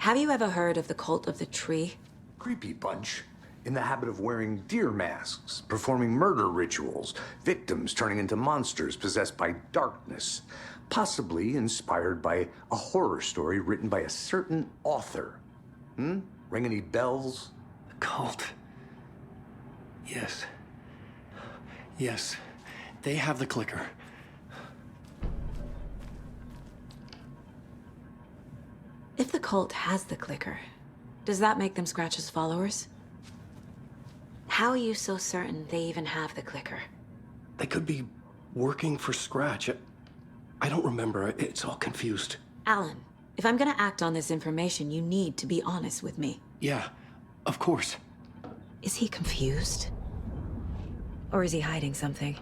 Have you ever heard of the cult of the tree? Creepy bunch. In the habit of wearing deer masks, performing murder rituals, victims turning into monsters possessed by darkness, possibly inspired by a horror story written by a certain author. Ring any bells? The cult. Yes. Yes. They have the clicker. If the cult has the clicker, does that make them Scratch's followers? How are you so certain they even have the clicker? They could be working for Scratch. I don't remember. It's all confused. Alan, if I'm gonna act on this information, you need to be honest with me. Yeah, of course. Is he confused? Or is he hiding something?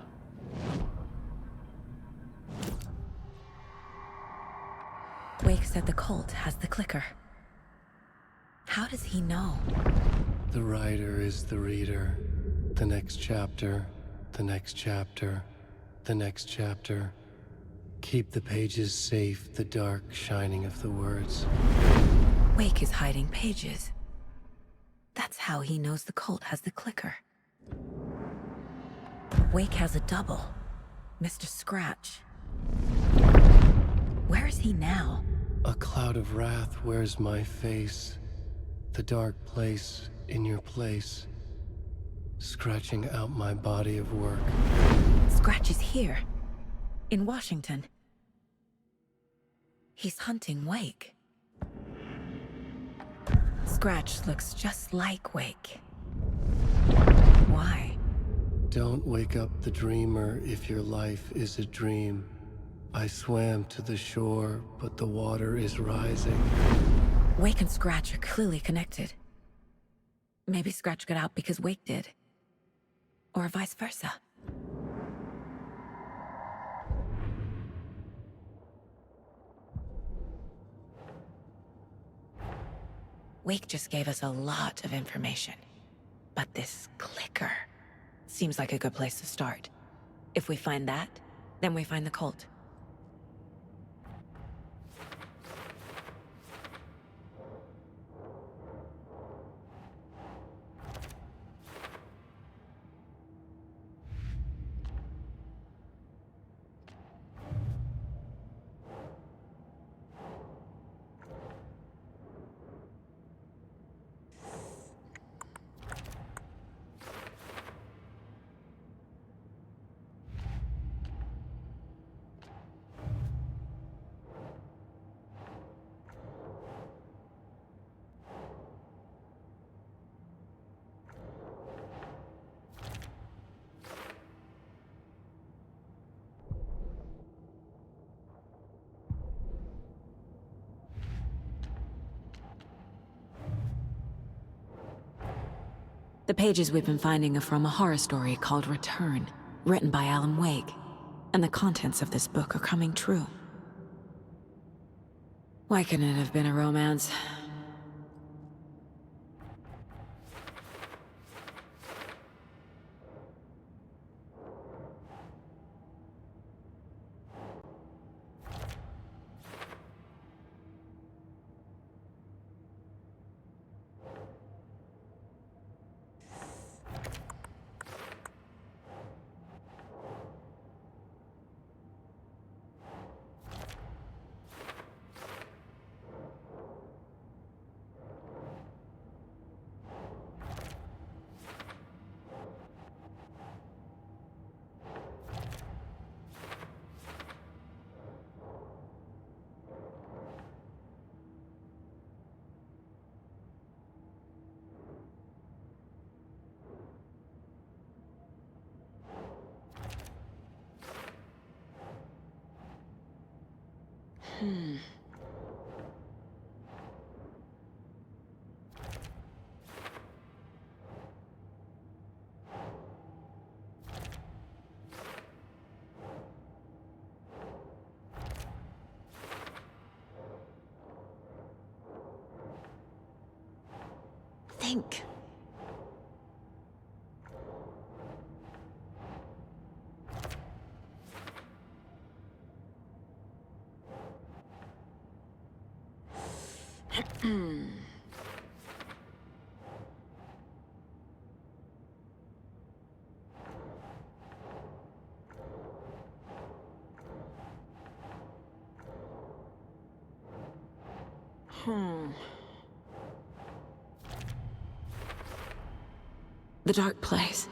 Wake said the cult has the clicker. How does he know? The writer is the reader. The next chapter, the next chapter, the next chapter. Keep the pages safe, the dark shining of the words. Wake is hiding pages. That's how he knows the cult has the clicker. Wake has a double. Mr. Scratch. Where is he now? A cloud of wrath wears my face. The dark place in your place. Scratching out my body of work. Scratch is here. In Washington. He's hunting Wake. Scratch looks just like Wake. Why? Don't wake up the dreamer if your life is a dream. I swam to the shore, but the water is rising. Wake and Scratch are clearly connected. Maybe Scratch got out because Wake did. Or vice versa. Wake just gave us a lot of information. But this clicker seems like a good place to start. If we find that, then we find the cult. The pages we've been finding are from a horror story called Return, written by Alan Wake, and the contents of this book are coming true. Why couldn't it have been a romance? Think. The dark place.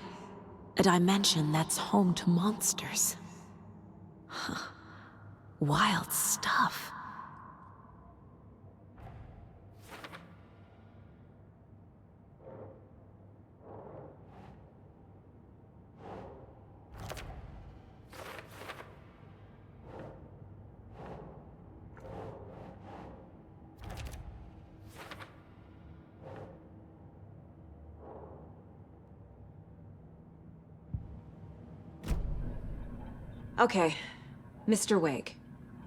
A dimension that's home to monsters. Huh. Wild stuff. Okay, Mr. Wake.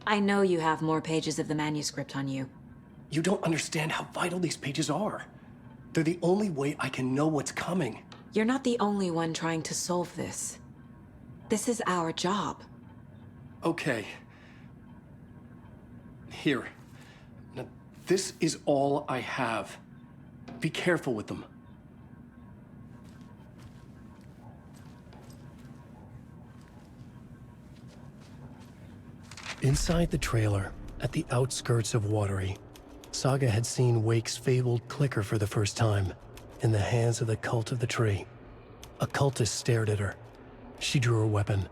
I know you have more pages of the manuscript on you. You don't understand how vital these pages are. They're the only way I can know what's coming. You're not the only one trying to solve this. This is our job. Okay. Here. Now, this is all I have. Be careful with them. Inside the trailer, at the outskirts of Watery, Saga had seen Wake's fabled clicker for the first time, in the hands of the Cult of the Tree. A cultist stared at her. She drew her weapon.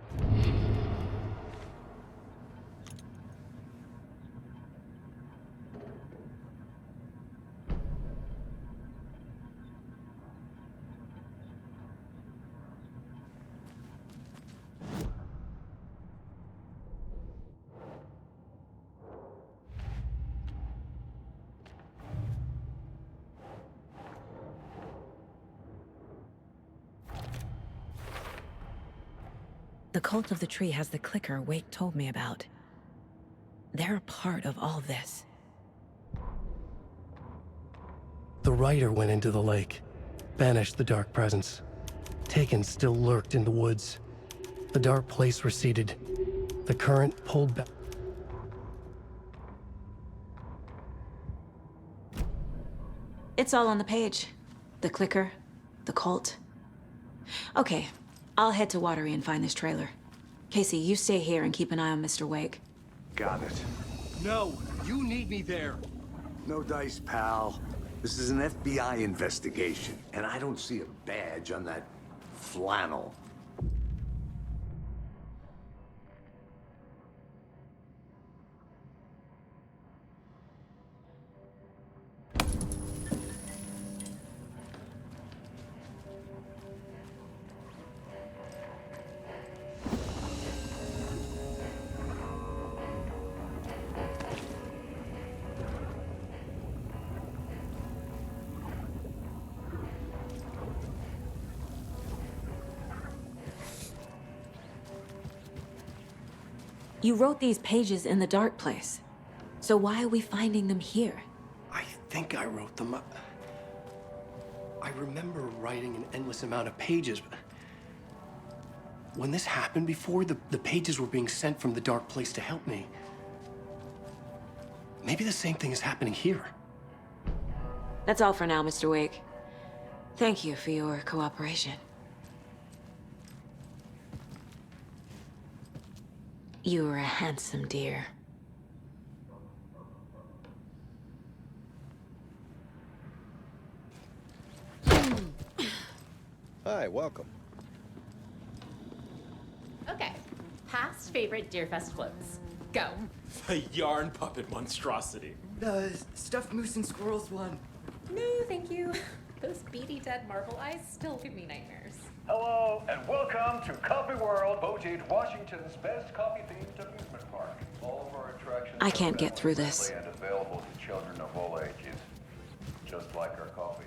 The Cult of the Tree has the clicker Wake told me about. They're a part of all this. The rider went into the lake, banished the dark presence. Taken still lurked in the woods. The dark place receded. The current pulled back. It's all on the page. The clicker, the cult. Okay, I'll head to Watery and find this trailer. Casey, you stay here and keep an eye on Mr. Wake. Got it. No, you need me there. No dice, pal. This is an FBI investigation, and I don't see a badge on that flannel. You wrote these pages in the dark place. So why are we finding them here? I think I wrote them up. I remember writing an endless amount of pages, but when this happened before, the pages were being sent from the dark place to help me. Maybe the same thing is happening here. That's all for now, Mr. Wake. Thank you for your cooperation. You were a handsome dear. Hi, welcome. Okay, past favorite Deerfest quotes. Go. The yarn puppet monstrosity. The stuffed moose and squirrels one. No, thank you. Those beady dead marble eyes still give me nightmares. Hello, and welcome to Coffee World, voted Washington's best coffee-themed amusement park. All of our attractions I can't get through this. and available to children of all ages, just like our coffee.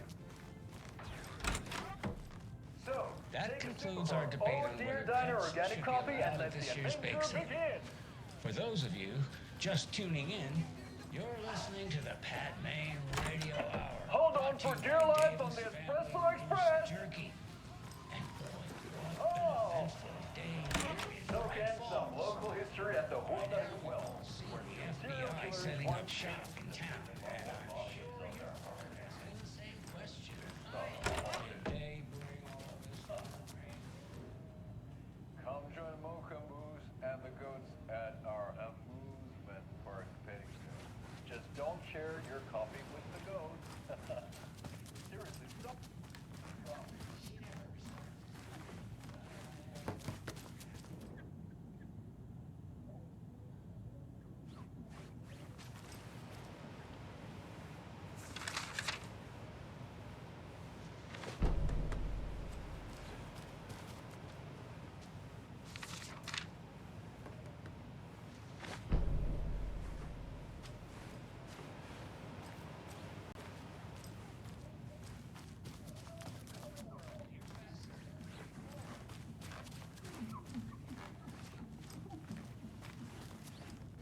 So, That take a sip concludes of our debate All on Deer whether Diner pets organic should be coffee, allowed and at let this the year's bake adventure sale. begin. For those of you just tuning in, you're listening to the Padme Radio Hour. Hold on brought to for you dear by life Davis on the Family Espresso Roast Express. Jerky. And boy, what Oh. an eventful day here in Soak Grand in some Falls. local history at the Wilderness Well, See where the serial FBI killers setting once up shop in town. And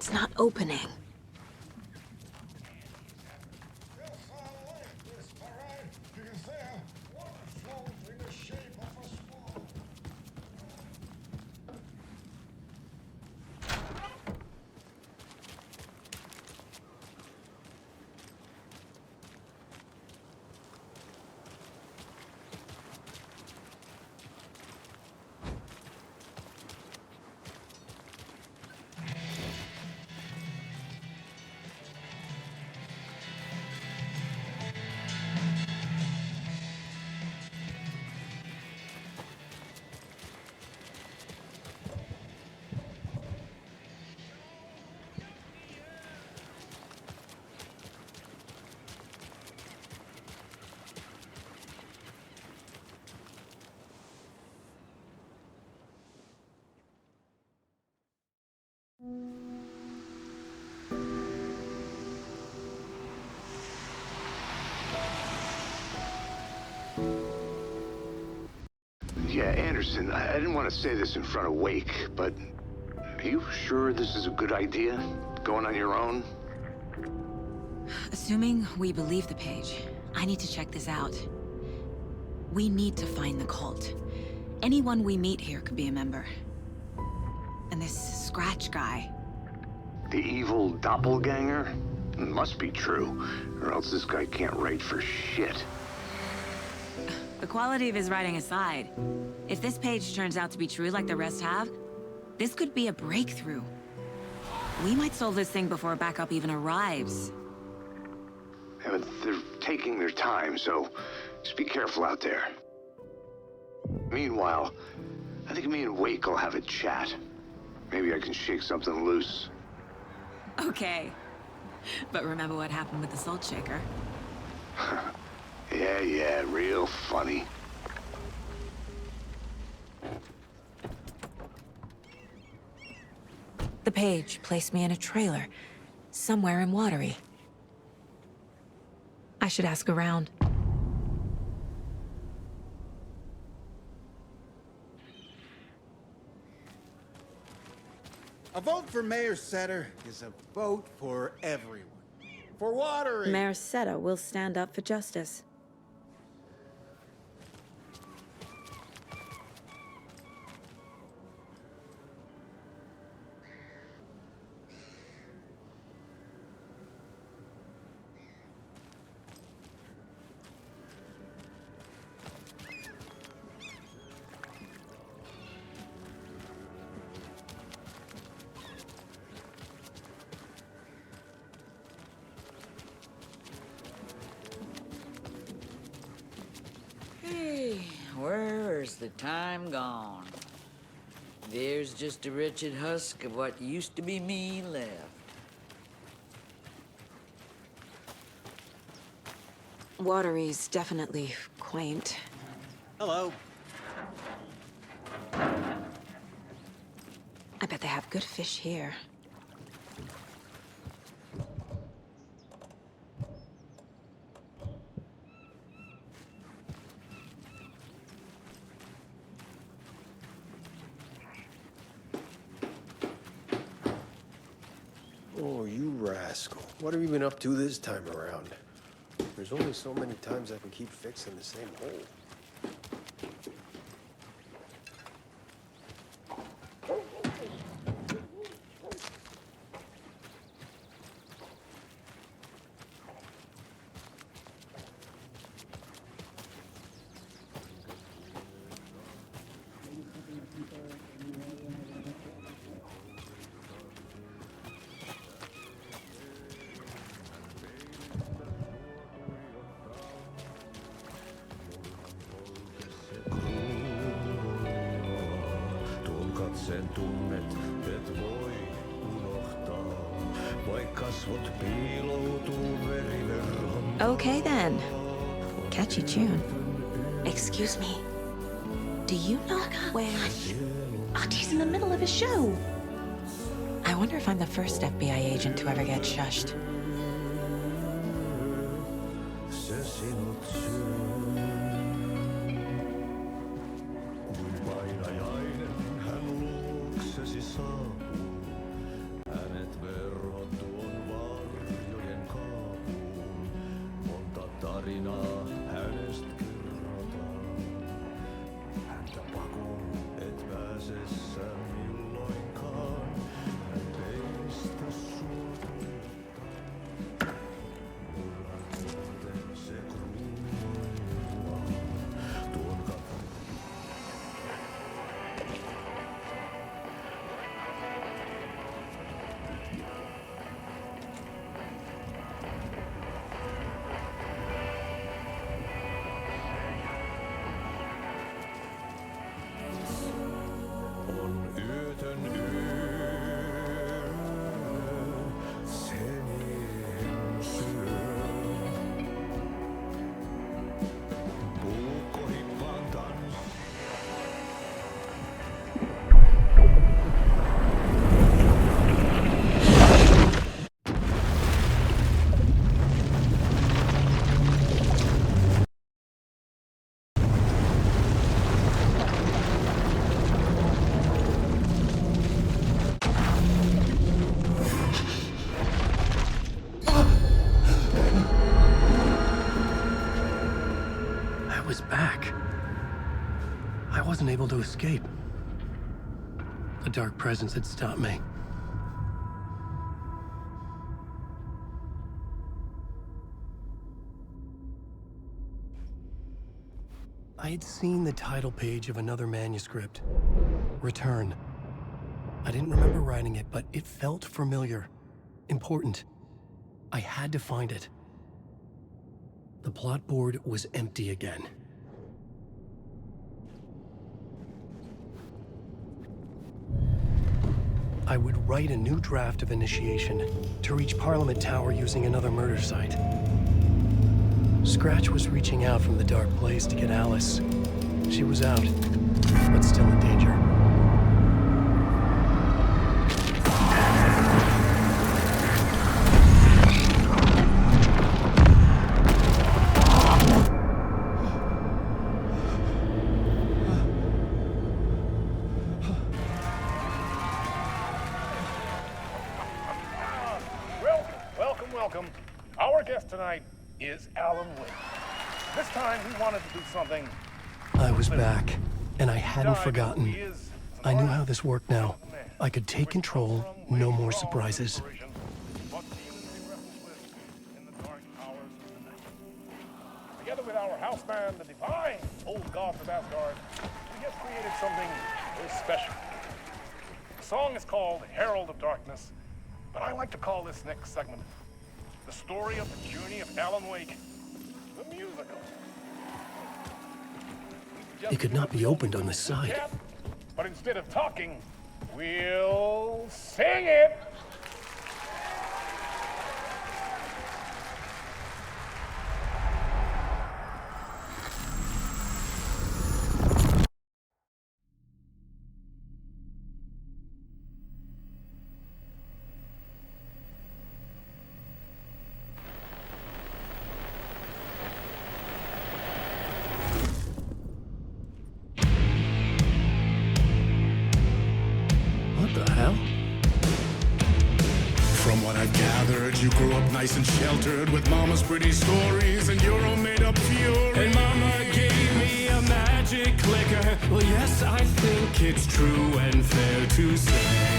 It's not opening. Yeah, Anderson, I didn't want to say this in front of Wake, but are you sure this is a good idea? Going on your own? Assuming we believe the page, I need to check this out. We need to find the cult. Anyone we meet here could be a member. And this Scratch guy. The evil doppelganger? Must be true, or else this guy can't write for shit. The quality of his writing aside, if this page turns out to be true like the rest have, this could be a breakthrough. We might solve this thing before backup even arrives. Yeah, but they're taking their time, so just be careful out there. Meanwhile, I think me and Wake will have a chat. Maybe I can shake something loose. Okay. But remember what happened with the salt shaker? Yeah, real funny. The page placed me in a trailer, somewhere in Watery. I should ask around. A vote for Mayor Setter is a vote for everyone. For Watery. Mayor Seta will stand up for justice. Where's the time gone? There's just a wretched husk of what used to be me left. Watery's definitely quaint. Hello. I bet they have good fish here. Oh, you rascal. What have you been up to this time around? There's only so many times I can keep fixing the same hole. Sen tunnet, et voi unohtaa, vaikka kasvot piiloutuu veriverhon. Okay then. Catchy tune. Excuse me. Do you know where... Auntie in the middle of a show. I wonder if I'm the first FBI agent to ever get shushed. Se sinut syö. Kuin painajainen hän luoksesi saapuu. Hänet tarinaa hänestä kerrotaan. Häntä pakoon et pääse sä milloinkaan. Hän teistä suotuuttaa. Murhan muuten se kruunua. Tuon katson. On yötön yö, se miehen syö. Puukkohippaan tanssi. I was back. I wasn't able to escape. A dark presence had stopped me. I had seen the title page of another manuscript. Return. I didn't remember writing it, but it felt familiar. Important. I had to find it. The plot board was empty again. I would write a new draft of initiation to reach Parliament Tower using another murder site. Scratch was reaching out from the dark place to get Alice. She was out, but still in danger. Welcome. Our guest tonight is Alan Wake. This time he wanted to do something. I was back, and I hadn't forgotten. I knew how this worked now. I could take control, no more surprises. Together with our house band, the divine old gods of Asgard, we have created something very special. The song is called Herald of Darkness, but I like to call this next segment the story of the journey of Alan Wake, the musical. It could not be opened on the side. But instead of talking, we'll sing it. You grew up nice and sheltered with mama's pretty stories and your own made-up fury. And mama gave me a magic clicker. Well, yes, I think it's true and fair to say.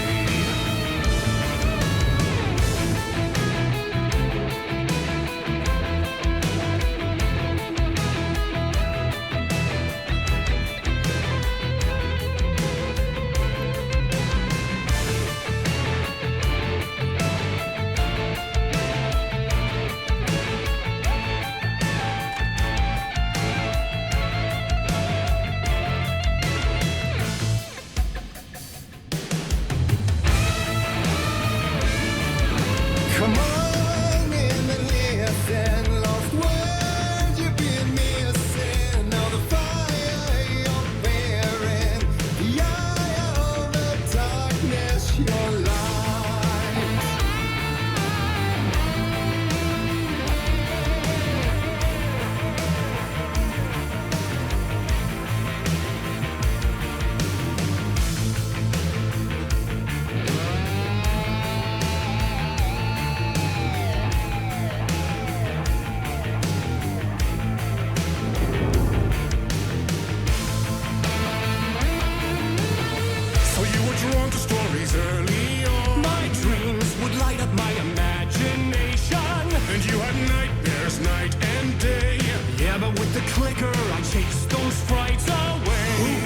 clicker, I chase those frights away.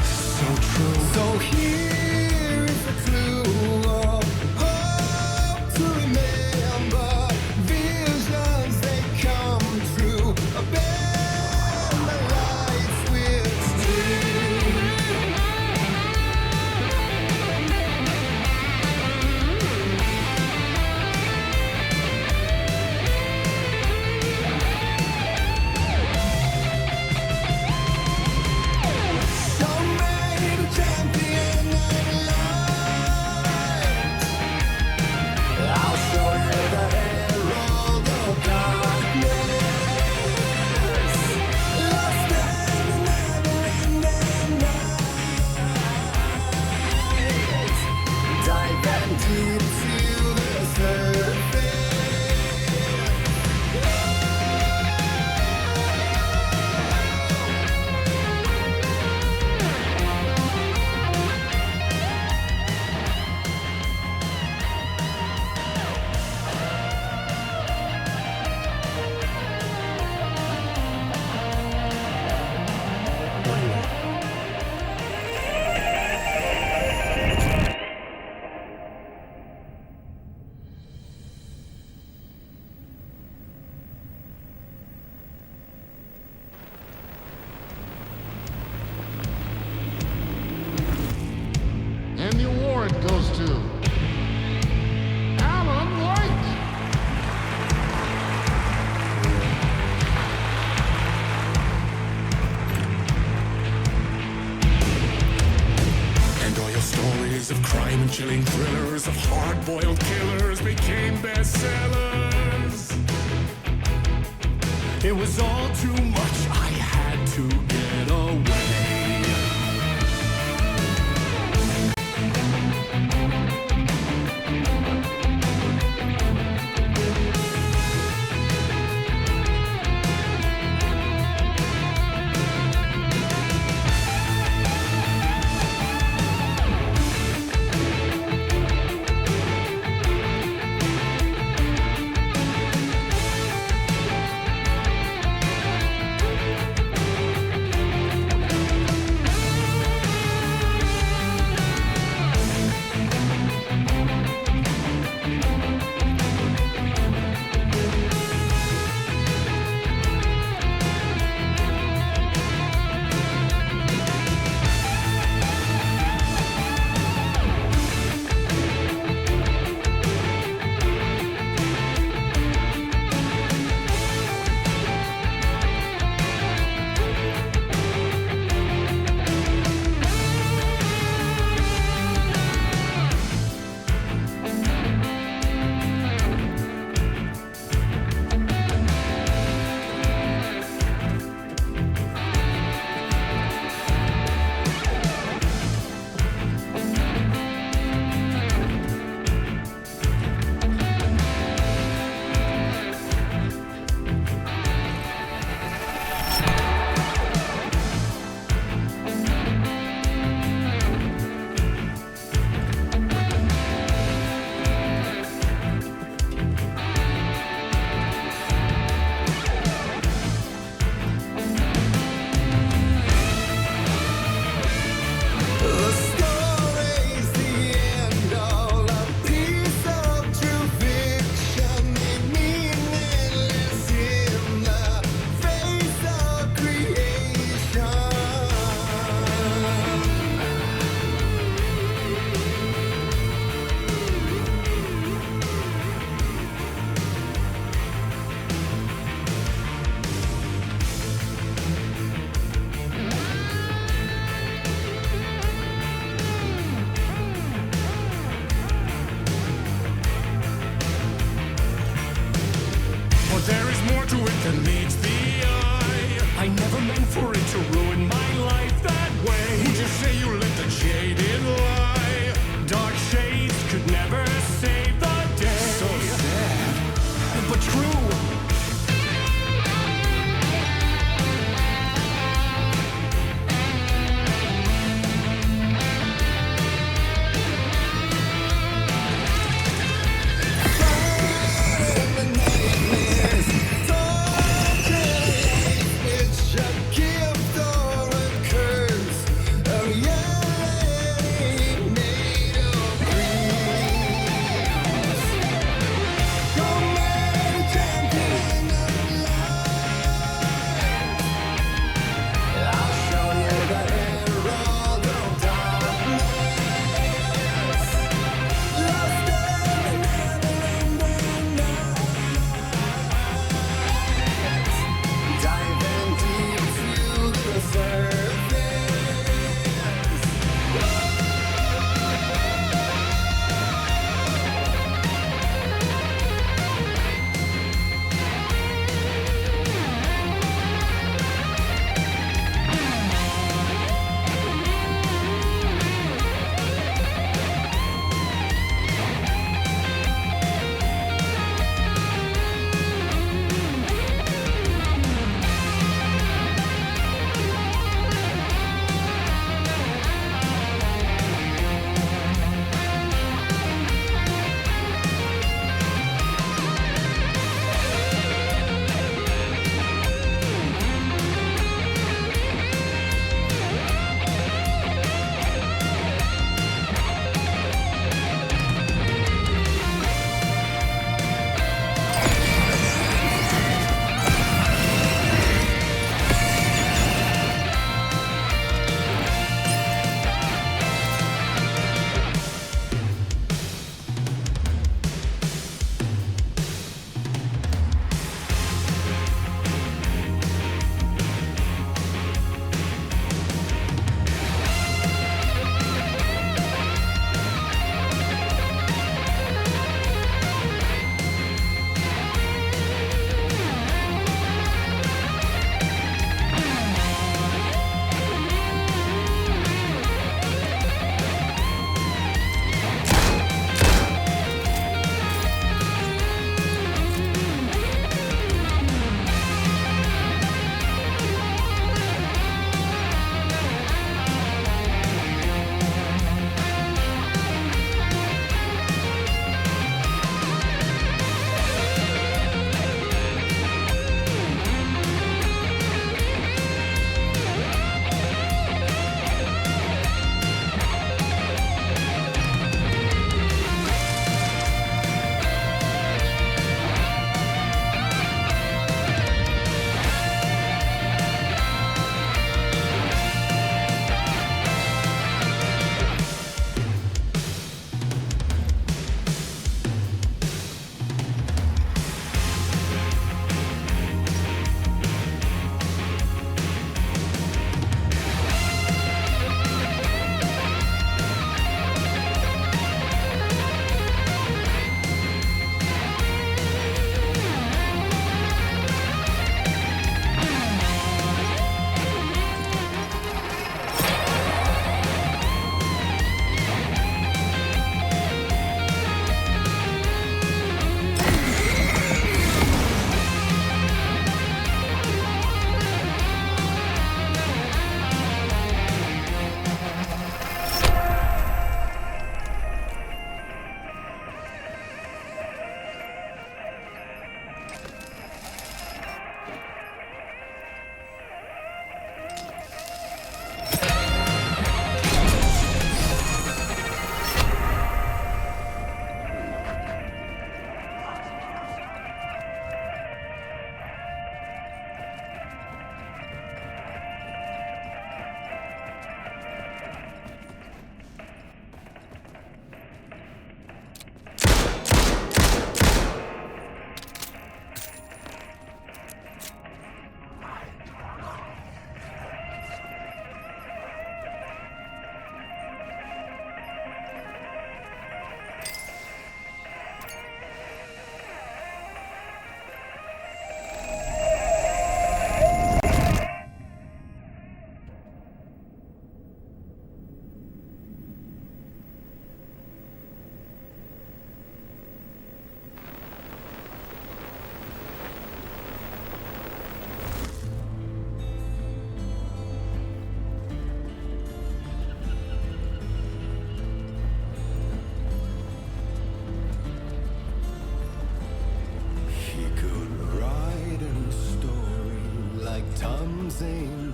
So true. So here is a clue of hope to remember. Visions, they come true. Bend the light switch show me the champion of light. I'll show you the herald of darkness. Lost in the never-ending night. Dive in deep to the surface. And the award goes to Alan White. And all your stories of crime and chilling thrillers of hard-boiled killers became bestsellers. It was all too much, I had to get away. There is more to it than meets the eye. I never meant for it to ruin my life that way. Would you say you let the jaded lie? Dark shades could never save the day. So sad, but true.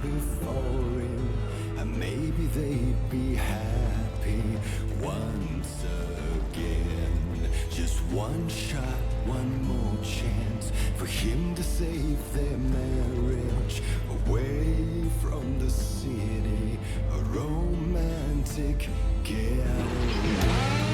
before him, and maybe they'd be happy once again. Just one shot, one more chance for him to save their marriage away from the city, a romantic getaway.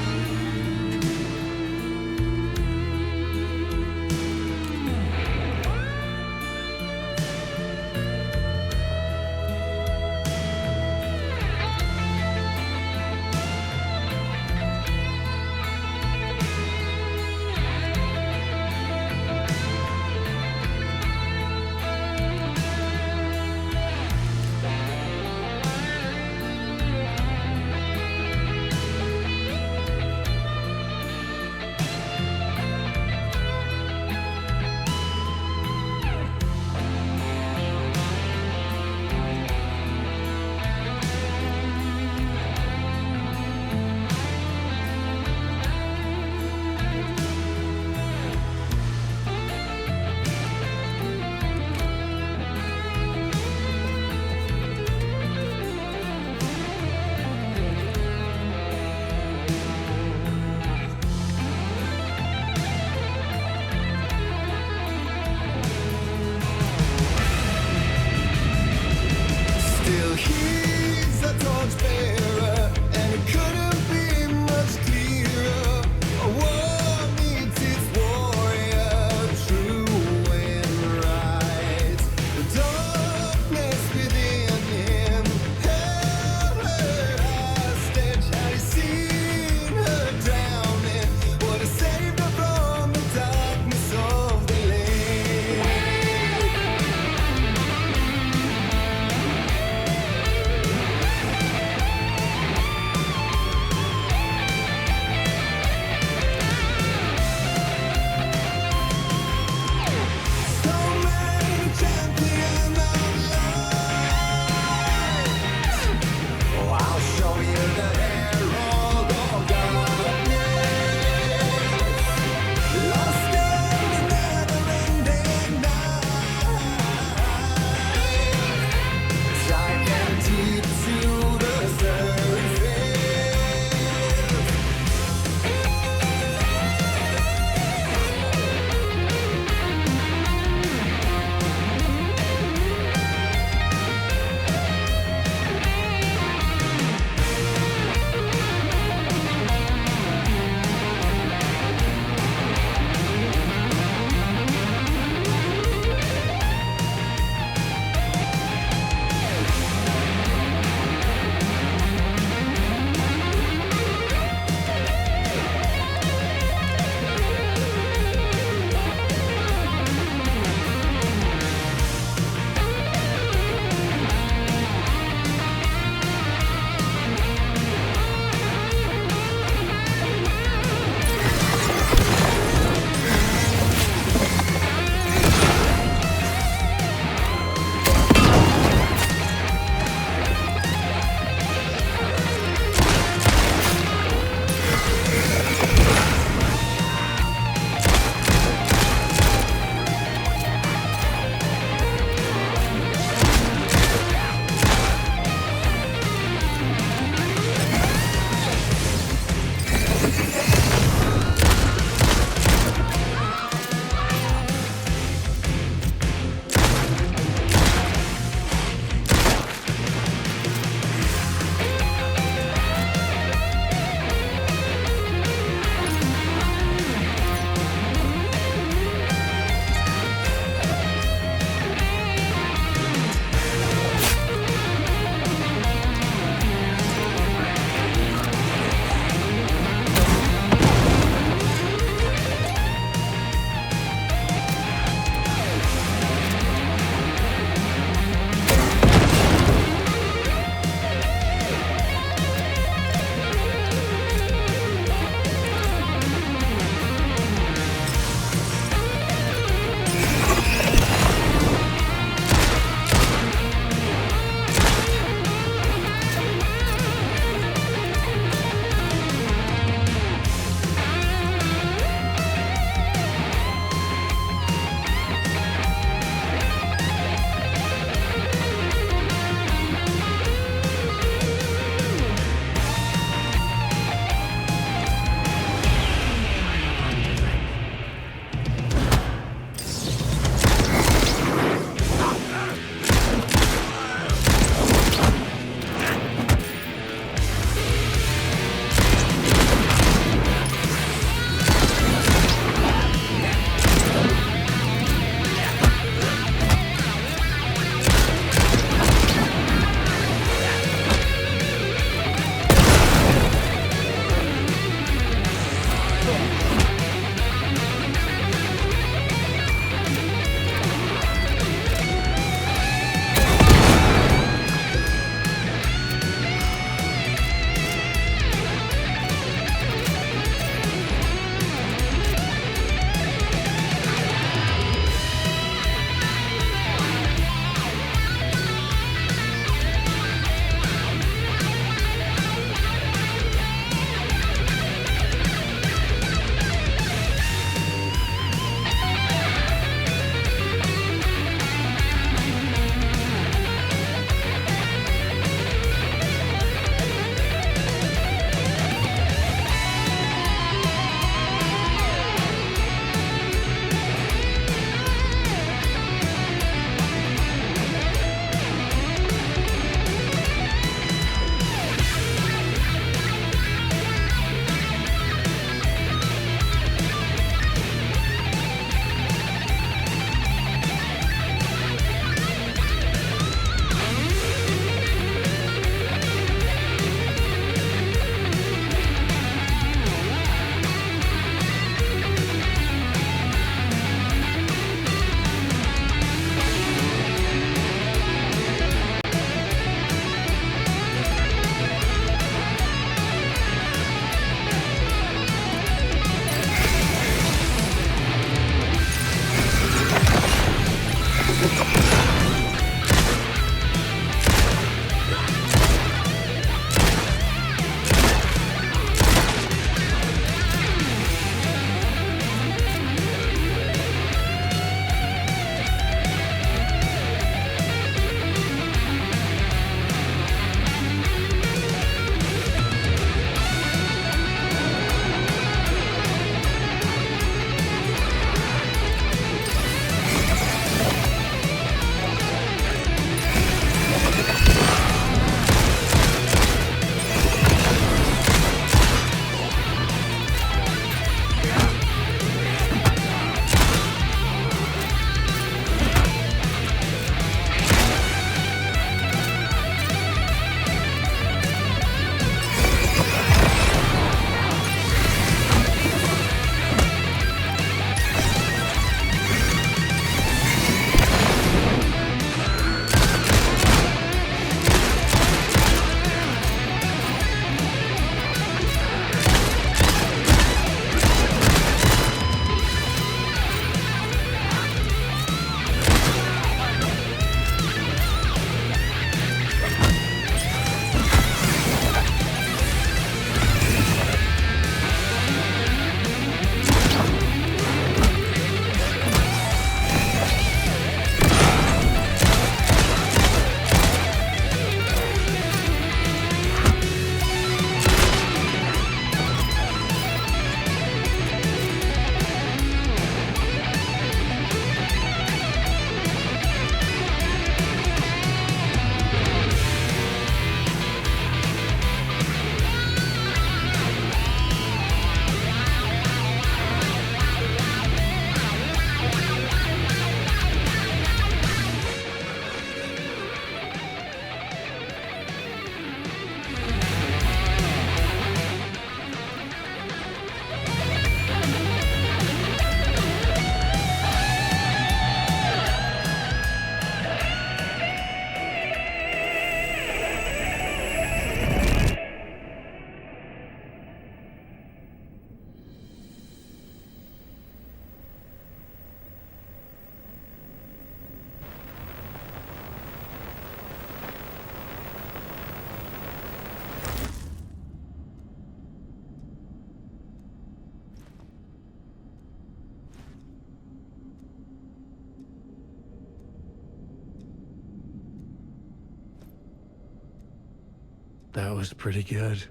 That was pretty good.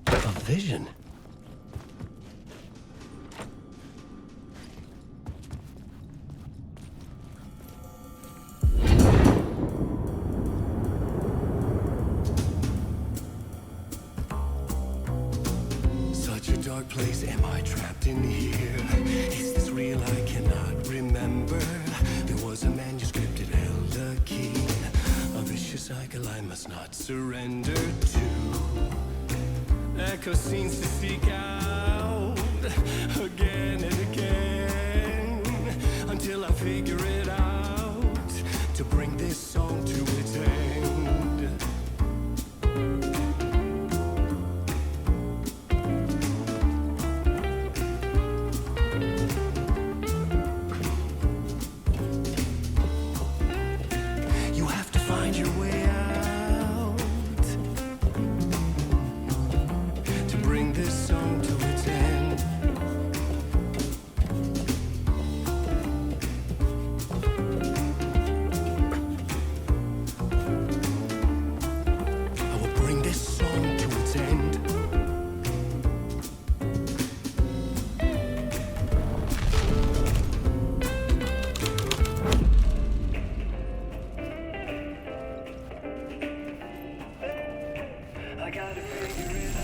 A vision. Such a dark place, am I trapped in here? Is this real? I cannot remember. There was a manuscript, it held a key. A vicious cycle I must not surrender to. Echo scenes to seek out again and again until I figure it out to bring this song to its end. You have to find your way out to bring this song to its end. I will bring this song to its end. I gotta figure it out.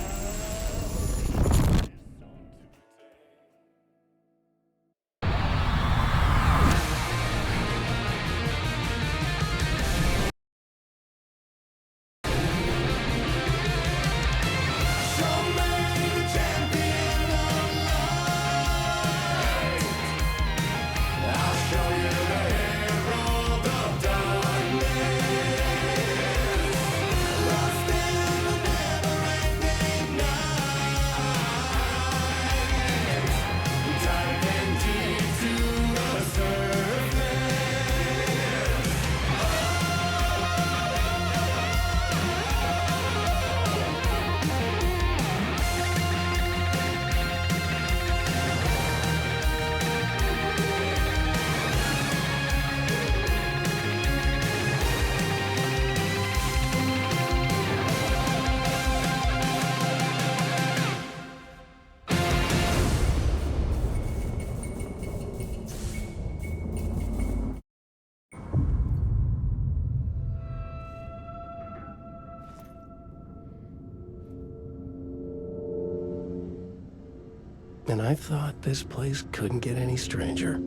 And I thought this place couldn't get any stranger.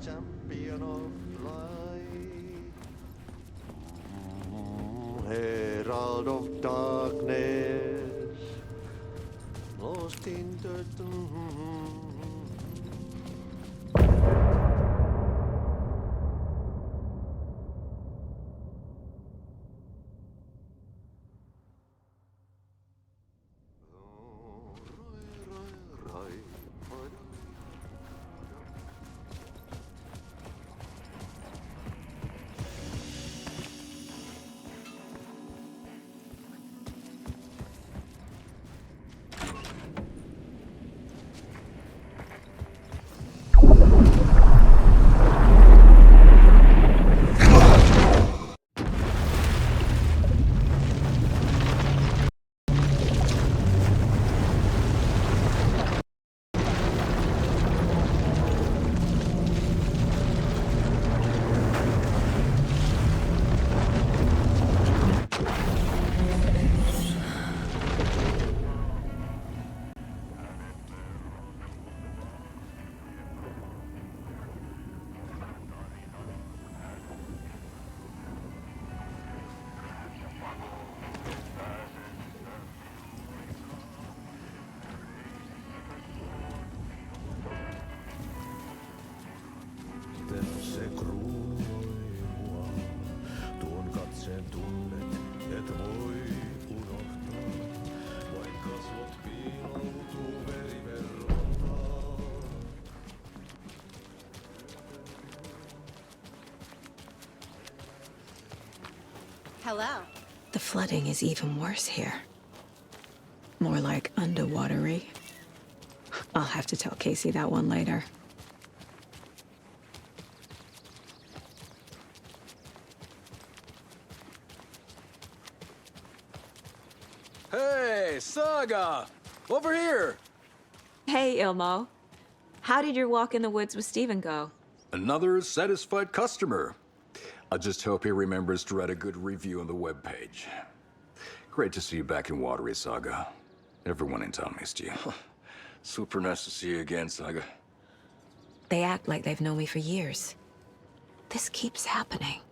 Champion of light, herald of darkness, lost in the Hello. The flooding is even worse here. More like underwatery. I'll have to tell Casey that one later. Hey, Saga! Over here! Hey, Ilmo. How did your walk in the woods with Steven go? Another satisfied customer. I just hope he remembers to write a good review on the webpage. Great to see you back in Watery, Saga. Everyone in town missed you. Super nice to see you again, Saga. They act like they've known me for years. This keeps happening.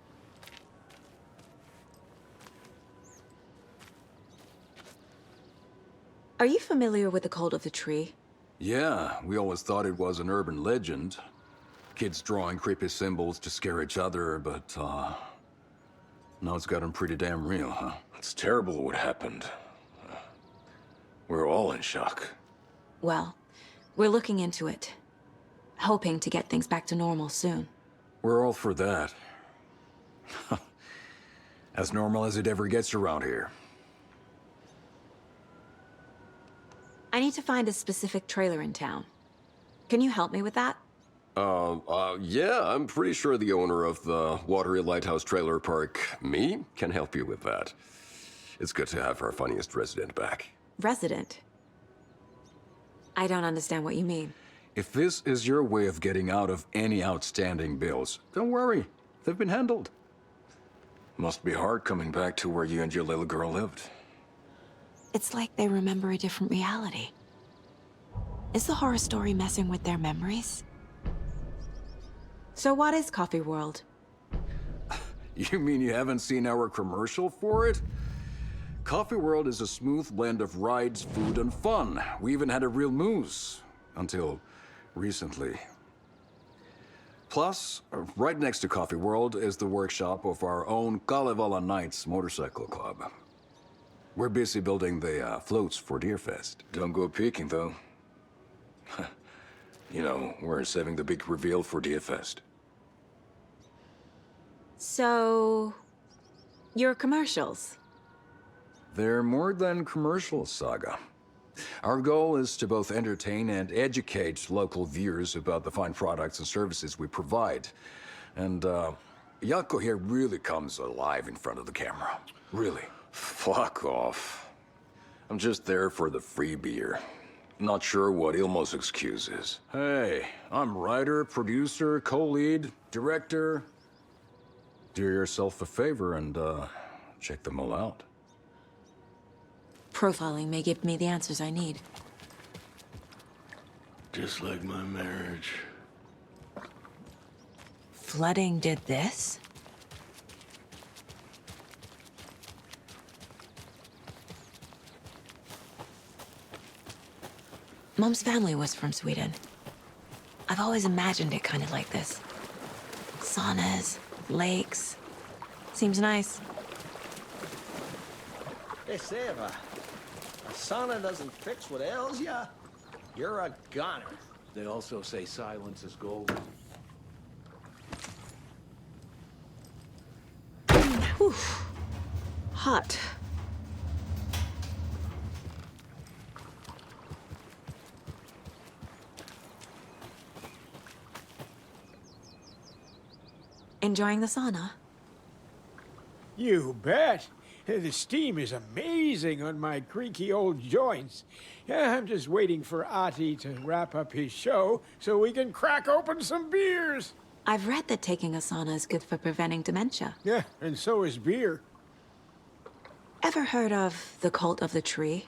Are you familiar with the cult of the tree? Yeah, we always thought it was an urban legend. Kids drawing creepy symbols to scare each other, but, now it's gotten pretty damn real, huh? It's terrible what happened. We're all in shock. Well, we're looking into it. Hoping to get things back to normal soon. We're all for that. As normal as it ever gets around here. I need to find a specific trailer in town. Can you help me with that? Yeah, I'm pretty sure the owner of the Watery Lighthouse Trailer Park, me, can help you with that. It's good to have our funniest resident back. Resident? I don't understand what you mean. If this is your way of getting out of any outstanding bills, don't worry. They've been handled. Must be hard coming back to where you and your little girl lived. It's like they remember a different reality. Is the horror story messing with their memories? So what is Coffee World? You mean you haven't seen our commercial for it? Coffee World is a smooth blend of rides, food, and fun. We even had a real moose. Until recently. Plus, right next to Coffee World is the workshop of our own Kalevala Knights Motorcycle Club. We're busy building the floats for Deerfest. Don't go peeking, though. You know, we're saving the big reveal for Deerfest. So... your commercials? They're more than commercials, Saga. Our goal is to both entertain and educate local viewers about the fine products and services we provide. And, Yako here really comes alive in front of the camera. Really. Fuck off. I'm just there for the free beer. Not sure what Ilmo's excuse is. Hey, I'm writer, producer, co-lead, director. Do yourself a favor and, check them all out. Profiling may give me the answers I need. Just like my marriage. Flooding did this? Mom's family was from Sweden. I've always imagined it kind of like this. Saunas, lakes. Seems nice. They say if a sauna doesn't fix what ails ya, you're a goner. They also say silence is gold. Whew. Hot. Enjoying the sauna? You bet. The steam is amazing on my creaky old joints. I'm just waiting for Ati to wrap up his show so we can crack open some beers. I've read that taking a sauna is good for preventing dementia. Yeah, and so is beer. Ever heard of the cult of the tree?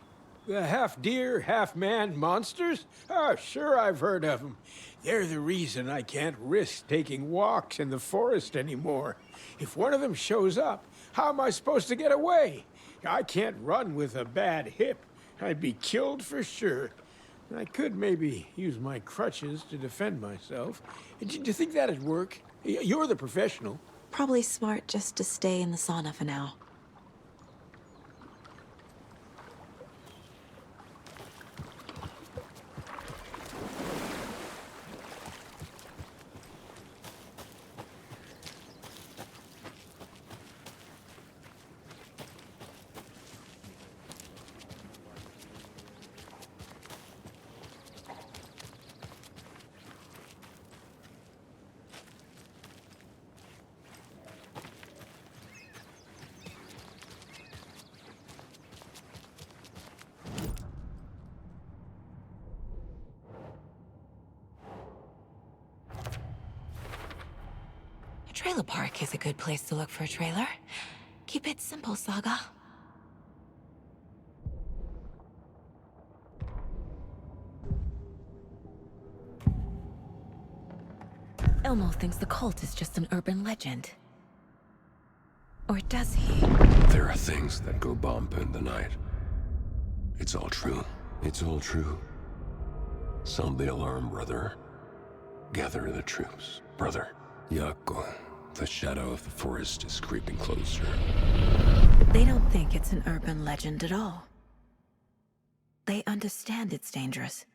The half-deer, half-man monsters? Oh, sure I've heard of them. They're the reason I can't risk taking walks in the forest anymore. If one of them shows up, how am I supposed to get away? I can't run with a bad hip. I'd be killed for sure. I could maybe use my crutches to defend myself. Do you think that'd work? You're the professional. Probably smart just to stay in the sauna for now. Trailer park is a good place to look for a trailer. Keep it simple, Saga. Elmo thinks the cult is just an urban legend. Or does he? There are things that go bump in the night. It's all true. It's all true. Sound the alarm, brother. Gather the troops, brother. Yako, the shadow of the forest is creeping closer. They don't think it's an urban legend at all. They understand it's dangerous.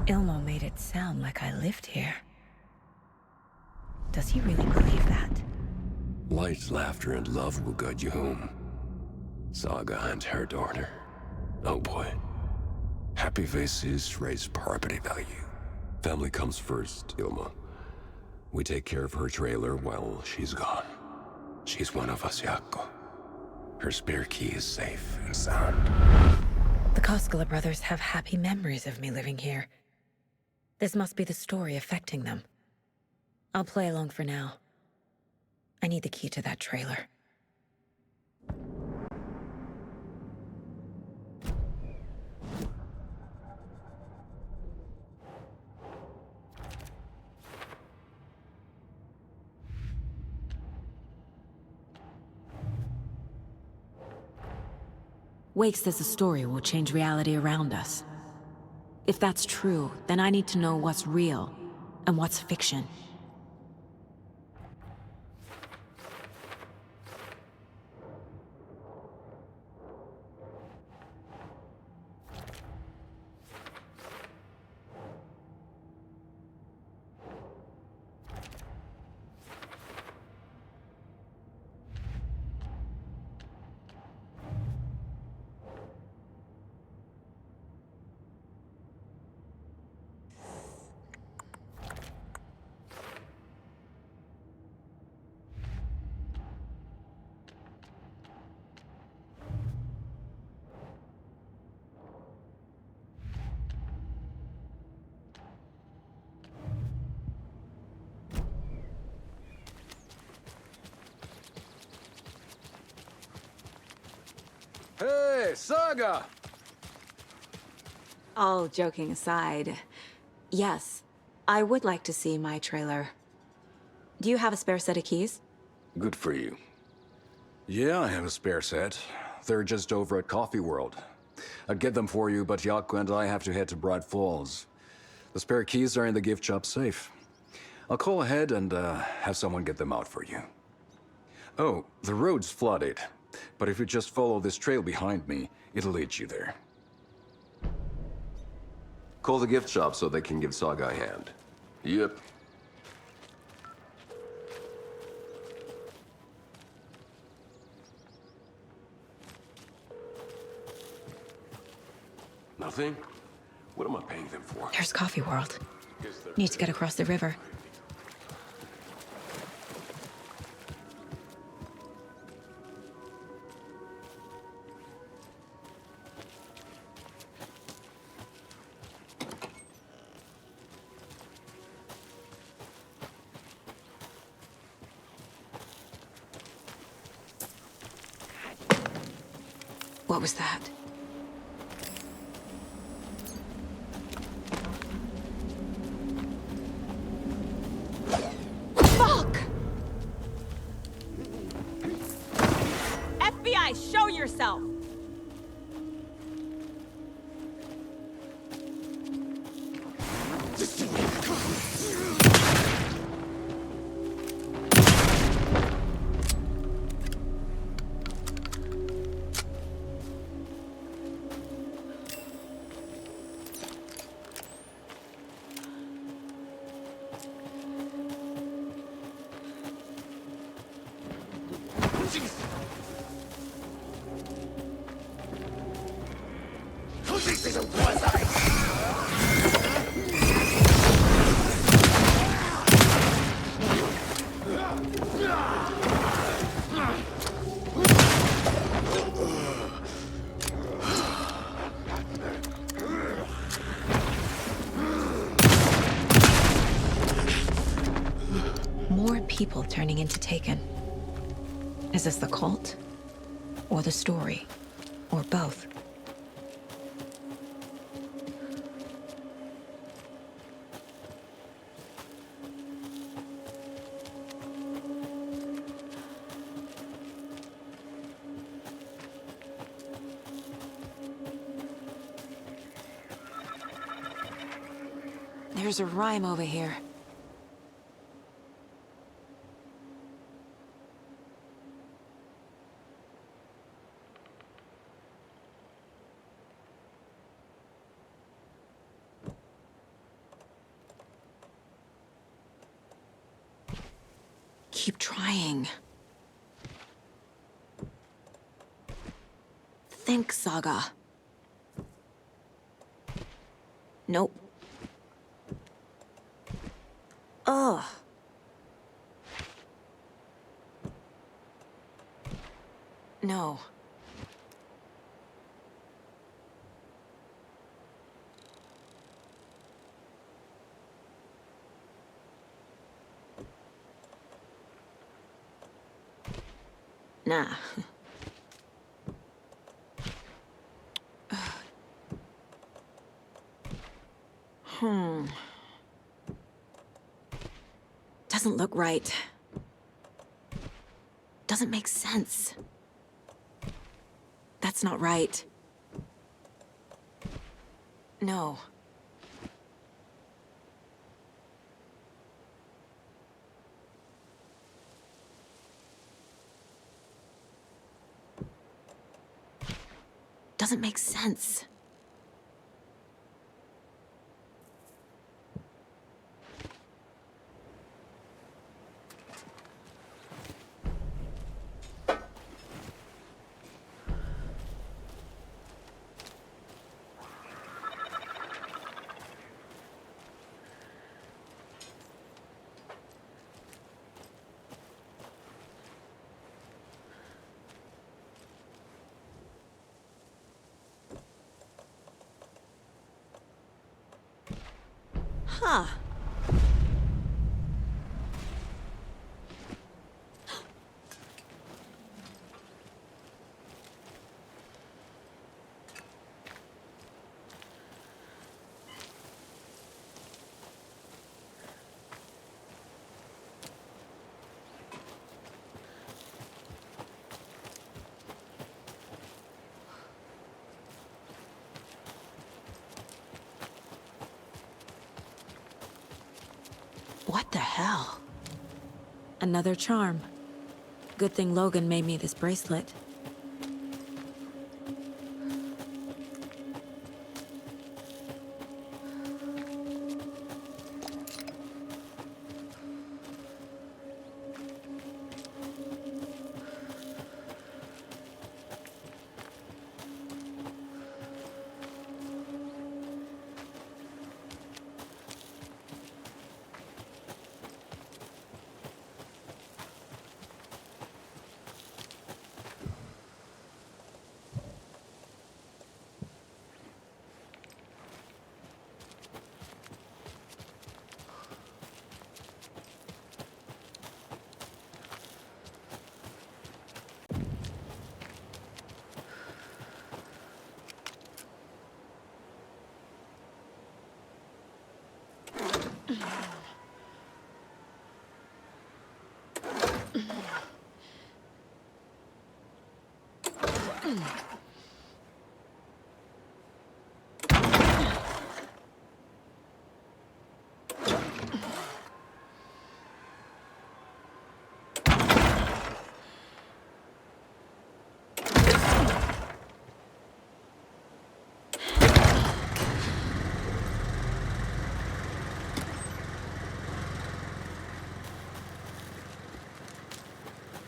Ilmo made it sound like I lived here. Does he really believe that? Light, laughter, and love will guide you home. Saga and her daughter. Oh boy. Happy faces raise property value. Family comes first, Ilma. We take care of her trailer while she's gone. She's one of us, Yako. Her spare key is safe and sound. The Koskela brothers have happy memories of me living here. This must be the story affecting them. I'll play along for now. I need the key to that trailer. Wake says the story will change reality around us. If that's true, then I need to know what's real and what's fiction. Hey, Saga! All joking aside, yes, I would like to see my trailer. Do you have a spare set of keys? Good for you. Yeah, I have a spare set. They're just over at Coffee World. I'd get them for you, but Yako and I have to head to Bright Falls. The spare keys are in the gift shop safe. I'll call ahead and have someone get them out for you. Oh, the road's flooded, but if you just follow this trail behind me, it'll lead you there. Call the gift shop so they can give Saga a hand. Yep. Nothing? What am I paying them for? There's Coffee World. Need to get across the river. What was that? Fuck! FBI, show yourself! More people turning into Taken. Is this the cult? Or the story? Or both? There's a rhyme over here. Keep trying. Think, Saga. Nope. Ugh. No. Nah. Doesn't look right. Doesn't make sense. That's not right. No. Doesn't make sense. Huh. What the hell? Another charm. Good thing Logan made me this bracelet.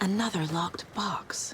Another locked box.